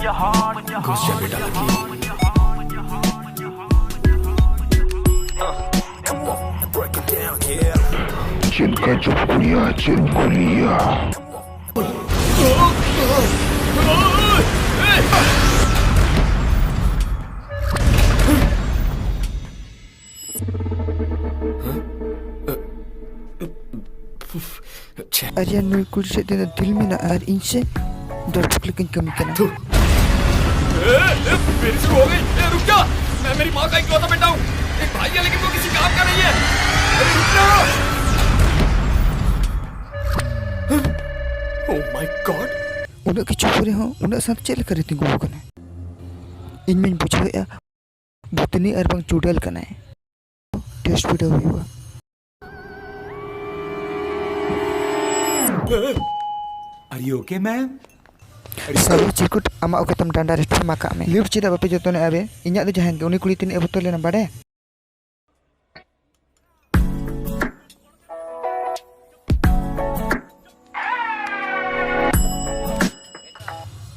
घुस जा बेटा लकी। जिनका चुपकुलिया चिरकुलिया Aryan Nurkul sedang dil में ना यार इनसे डरपोक लेकिन कमी करना फिर शुरू हो गई। रुक जा, मैं मेरी माँ का इकलौता बेटा हूँ। एक भाई है लेकिन वो किसी काम का नहीं है। रुक जा। Oh my God! उन्हें किचु पूरे हो उन्हें साथ चल कर रही गो करना इनमें बुझे या बुतनी अरबंग चुड़ैल करना है टेस्ट भी डर हुआ। Are you okay, ma'am? Sabu cikut ama oke tem danda rest maka me liur cida bape joto ne abe inyak tu jahan ke uni kulitin e botol lena bade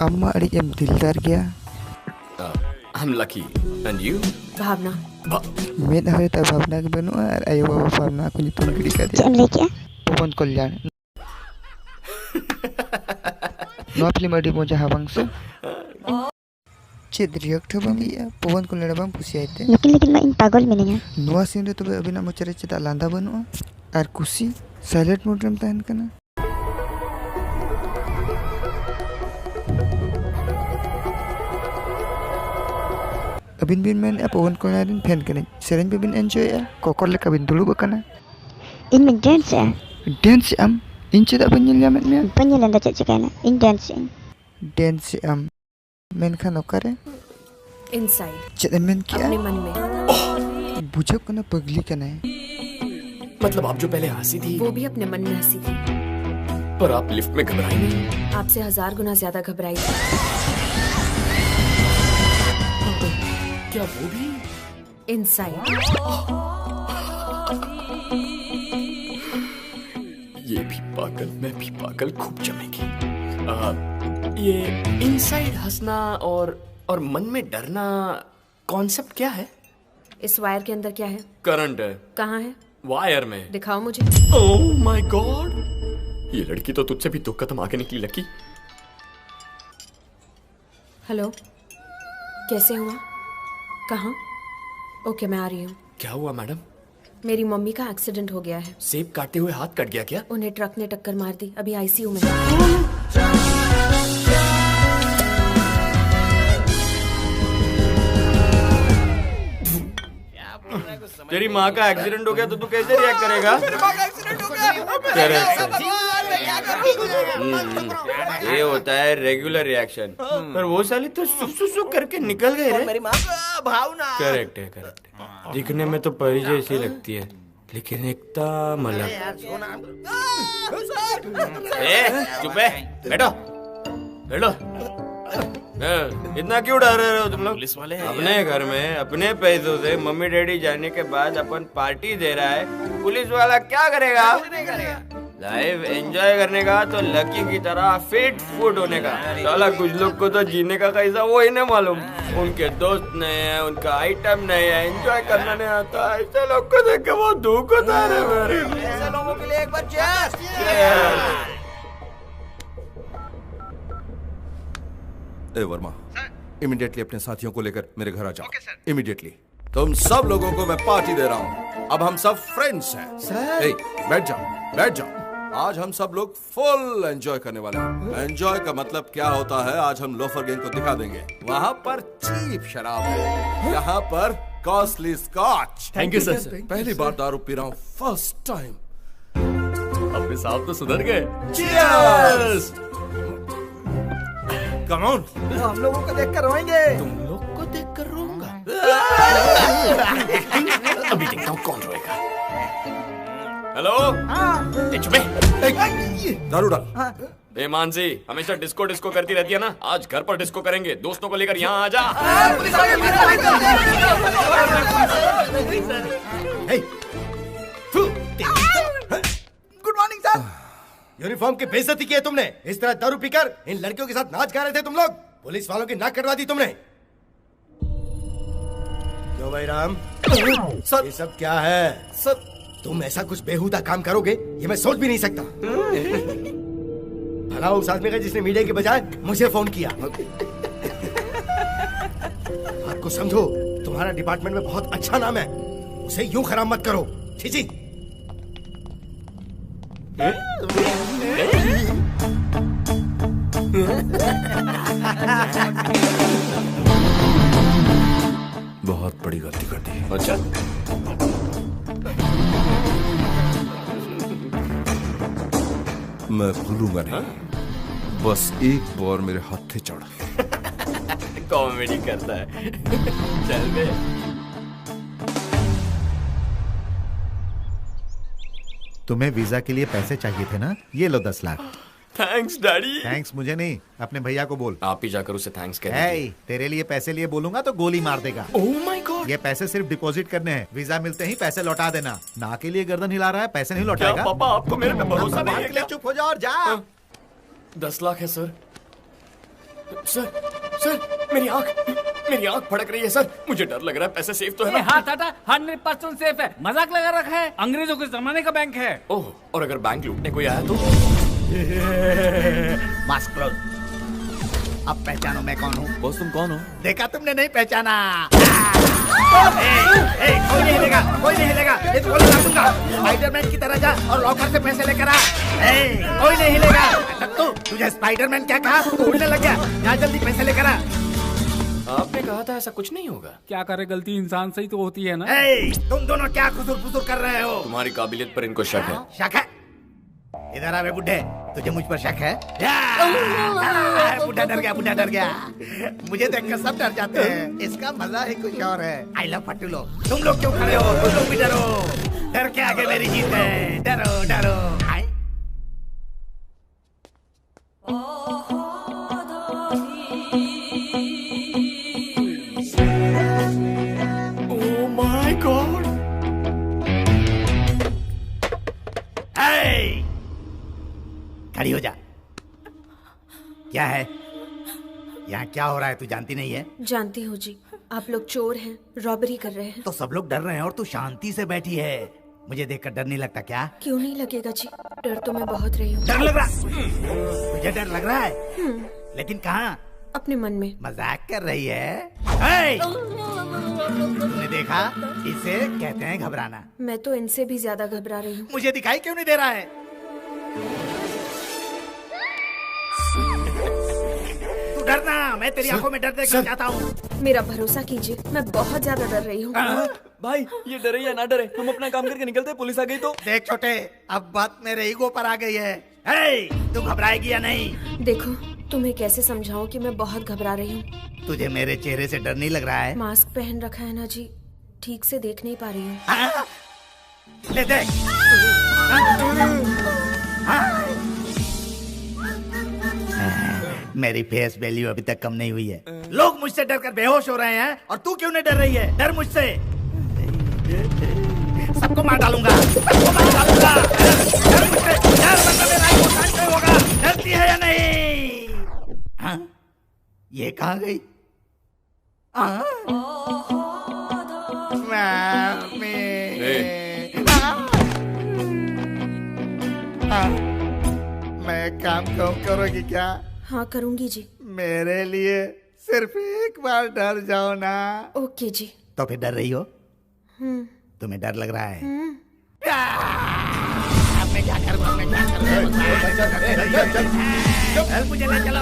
amma adi em dildar gaya I'm lucky. And you? Bhavna med hari ta bhavna ke banu ar ayo baba bhavna aku nyutum gidi ka dia चल क्या Pawan Kalyan no film adi moja habang se चेद react बम लिया पवन को लड़बम pussy आइते लेकिन मैं इन पागल में नहीं है नुआ सीन रे तबे अबिना मचरे चेदा लांदा बनुआ आर कुसी साइलेंट मोड रम तहन कना अबिन बिन मैन पवन को लड़न फैन कने सेरेन पे बिन एंजॉय या कोकर ले कबिन दुलु बकना इनमें डांस है डांस am इन चेदा बनिल यामत में penyelan dah cakap na in dancing dance am man Khan ओकरे inside चेदा मैन क्या अपने मन में बुझो कना पगली कना है मतलब आप जो पहले हंसी थी, वो भी अपने मन में हंसी थी पर आप लिफ्ट में घबराई नहीं। आपसे 1000 गुना ज्यादा घबराई थी क्या वो भी? inside ये भी पागल, मैं भी पागल, खूब जमेगी। ये इनसाइड हंसना और मन में डरना कॉन्सेप्ट क्या है? इस वायर के अंदर क्या है करंट है। कहाँ है वायर में। दिखाओ मुझे ओह माय गॉड, ये लड़की तो तुझसे भी 2 कदम आगे निकली लकी। हेलो कैसे हुआ कहाँ ओके मैं आ रही हूँ क्या हुआ मैडम? मेरी मम्मी का एक्सीडेंट हो गया है सेब काटते हुए हाथ कट गया क्या? उन्हें ट्रक ने टक्कर मार दी अभी आईसीयू में है तेरी माँ का एक्सीडेंट हो गया तो तू कैसे रिएक्ट करेगा? ये होता है रेगुलर रिएक्शन, पर वो साली तो सुक सुक सुक करके निकल गए रे। मेरी माँ का भावना करेक्ट है। दिखने में तो परी जैसी लगती है लेकिन एकदम अलग। चुप है, बैठो बैठो। इतना क्यों डर रहे हो तुम लोग? पुलिस वाले अपने घर में अपने पैसों से मम्मी डैडी जाने के बाद अपन पार्टी दे रहा है, पुलिस वाला क्या करेगा? लाइफ एंजॉय करने का तो लकी की तरह फिट फुट होने का। साला कुछ लोग को तो जीने का कैसा वो ही नहीं मालूम, उनके दोस्त नहीं है, उनका आइटम नहीं है, एंजॉय करना नहीं आता। ऐसे लोग को देख के बहुत दुख होता है मेरे। ऐसे लोगों के लिए एक बार cheers। ए वर्मा, इमीडिएटली अपने साथियों को लेकर मेरे घर आ जाओ। इमीडिएटली। तुम सब लोगों को मैं पार्टी दे रहा हूँ। अब हम सब फ्रेंड्स हैं। ए, बैठ जाओ बैठ जाओ। आज हम सब लोग फुल एंजॉय करने वाले हैं। एंजॉय का मतलब क्या होता है आज हम लोफर गैंग को दिखा देंगे। वहाँ पर चीप शराब है, यहाँ पर costly scotch. Thank you sir. पहली बार दारू पी रहा हूँ, फर्स्ट टाइम। अपने साहब तो सुधर गए। Cheers! Come on! हम लोगों को देखकर रोएंगे। तुम लोग को देखकर रोऊंगा। अभी देखता हूँ कौन रोएगा। हेलो, चुप है। दारू डाल। ए मानसी, हमेशा डिस्को डिस्को करती रहती है ना, आज घर पर डिस्को करेंगे। दोस्तों को लेकर यहाँ आ जा। Good morning sir. यूनिफॉर्म की बेइज्जती की है तुमने। इस तरह दारू पीकर इन लड़कियों के साथ नाच गा रहे थे तुम लोग। पुलिस वालों की नाक कटवा दी तुमने। क्यों भाई राम? सर ये सब क्या है? सर तुम ऐसा कुछ बेहुदा काम करोगे ये मैं सोच भी नहीं सकता। भला उस आदमी का जिसने मीडिया के बजाय मुझे फोन किया। बात को समझो, तुम्हारा डिपार्टमेंट में बहुत अच्छा नाम है, उसे यूं खराब मत करो। छी। बहुत बड़ी गलती कर दी। अच्छा मैं भूलूंगा नहीं। बस एक बार मेरे हाथ चढ़। कॉमेडी करता है। चल बे। तुम्हें वीजा के लिए पैसे चाहिए थे ना? ये लो 10 लाख। Thanks daddy. थैंक्स मुझे नहीं, अपने भैया को बोल। आप ही जाकर उसे थैंक्स कह दीजिए। हे, तेरे लिए पैसे लिए बोलूंगा तो गोली मार देगा। Oh my God. ये पैसे सिर्फ डिपॉजिट करने हैं, वीजा मिलते ही पैसे लौटा देना। ना के लिए गर्दन हिला रहा है, पैसे नहीं क्या लौटाएगा। पापा आपको मेरे पे भरोसा नहीं है क्या? चुप हो जा और जा। 10 लाख है सर। सर मेरी आंख फड़क रही है सर। मुझे डर लग रहा है। पैसे सेफ तो है ना? हाथ हटा, 100% सेफ है। मजाक लगा रखा है, अंग्रेजों के जमाने का बैंक है। ओह, और अगर बैंक लूटने कोई आया तो? Mask close. अब पहचानो मैं कौन हूँ? बॉस तुम कौन हो? देखा तुमने नहीं पहचाना? कोई नहीं हिलेगा, कोई नहीं हिलेगा। ये तो गोली मार दूंगा। स्पाइडरमैन की तरह जा और लॉकर से पैसे लेकर आ। कोई नहीं हिलेगा। तू तुझे स्पाइडरमैन क्या कहा? तू उड़ने लग गया। यहाँ जल्दी पैसे लेकर आ। आपने कहा था ऐसा कुछ नहीं होगा। क्या करे, गलती इंसान से ही तो होती है ना। तुम दोनों क्या खुसुर-फुसुर कर रहे हो? तुम्हारी काबिलियत पर इनको शक है। शक है? इधर आ बे बुड्ढे, तुझे मुझ पर शक है? बुड्ढा डर गया। मुझे देखकर सब डर जाते हैं। इसका मजा ही कुछ और है। आई लव फट्टू लोग। तुम लोग क्यों खड़े हो? तुम लोग भी डरो। डर के आगे मेरी जीत है। डरो। आई ओह माय गॉड। खड़ी हो जा। क्या है यहाँ? क्या हो रहा है? तू जानती नहीं है? जानती हूँ जी, आप लोग चोर हैं, रॉबरी कर रहे हैं। तो सब लोग डर रहे हैं और तू शांति से बैठी है। मुझे देखकर डर नहीं लगता क्या? क्यों नहीं लगेगा जी, डर तो मैं बहुत रही हूँ। डर लग रहा? मुझे डर लग रहा है, लेकिन कहाँ? अपने मन में। मजाक कर रही है? तुमने देखा? इसे कहते हैं घबराना। मैं तो इनसे भी ज्यादा घबरा रही हूँ। मुझे दिखाई क्यों नहीं दे रहा है? तू डरना, मैं तेरी आंखों में डर देखना चाहता हूँ। मेरा भरोसा कीजिए, मैं बहुत ज्यादा डर रही हूँ। भाई ये डरे या ना डरे, हम अपना काम करके निकलते, पुलिस आ गई तो? देख छोटे, अब बात मेरे ईगो पर आ गई है। तू घबराएगी या नहीं? देखो, तुम्हें कैसे समझाऊं कि मैं बहुत घबरा रही हूँ। तुझे मेरे चेहरे से डर नहीं लग रहा है? मास्क पहन रखा है ना जी, ठीक से देख नहीं पा रही हूँ। ले देख। मेरी फेस वैल्यू अभी तक कम नहीं हुई है। लोग मुझसे डरकर बेहोश हो रहे हैं और तू क्यों नहीं डर रही है? डर मुझसे। सबको मार डालूंगा, सबको मार डालूंगा। डर मुझसे, डर मतलब मेरा ही नुकसान नहीं होगा। डरती है या नहीं? हाँ? ये कहाँ गई? मैं काम क्यों करोगी क्या? हाँ करूँगी जी। मेरे लिए सिर्फ एक बार डर जाओ ना। ओके जी। तो फिर डर रही हो? तुम्हें डर लग रहा है? मैं क्या करूँ? मुझे ले चलो,